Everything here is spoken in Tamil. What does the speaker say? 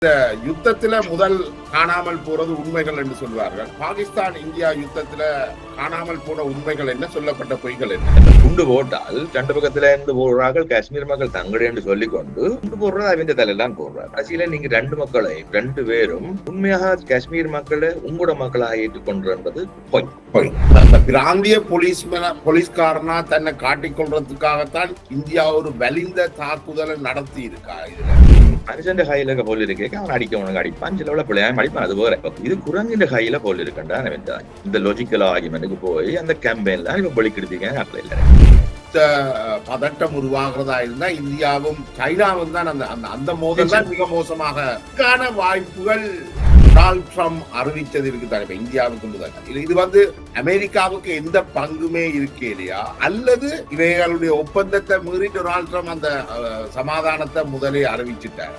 இந்த யுத்தத்துல முதல் காணாமல் போறது உண்மைகள் என்று சொல்வார்கள். பாகிஸ்தான் இந்தியா யுத்தத்துல காணாமல் போன உண்மைகள் என்ன, சொல்லப்பட்ட பொய்கள் என்ன? குண்டு போட்டால் ரெண்டு பக்கத்துல இருந்து போடுறார்கள், காஷ்மீர் மக்கள் தங்கடு என்று சொல்லிக் கொண்டு குண்டு போடுறது அவங்க தலையெல்லாம் போடுறாங்க. கடைசியில நீங்க ரெண்டு பேரும் உண்மையாக காஷ்மீர் மக்களை உங்களோட மக்களாக ஏற்றுக்கொண்டு என்பது பொய். பிராந்திய போலீஸ்காரனா தன்னை காட்டிக்கொள்றதுக்காகத்தான் இந்தியா ஒரு வலிந்த தாக்குதலை நடத்தி இருக்கா. இதுல மனுஷன் கையில போல் இருக்கே, அவன் அடிக்க அடிப்பான், சில பிள்ளையாம அடிப்பான். அது போற இது குரங்கின் கையில போல் இருக்கண்டா. இந்த லாஜிக்கல் ஆர்குமெண்ட்டுக்கு போய் அந்த கேம்பெயின்ல இப்ப பலிக்கெடுத்தீங்க. பதட்டம் உருவாகிறதா இருந்தா இந்தியாவும் சைனாவும் தான் அந்த மோதல் தான் மிக மோசமாக வாய்ப்புகள் டொனால்ட் ட்ரம்ப் அறிவிச்சது இருக்குதானே இந்தியாவுக்கு முதல். இது அமெரிக்காவுக்கு எந்த பங்குமே இருக்கு இல்லையா, அல்லது இவைகளுடைய ஒப்பந்தத்தை மீறி டொனால்ட் ட்ரம்ப் அந்த சமாதானத்தை முதலே அறிவிச்சுட்டார்.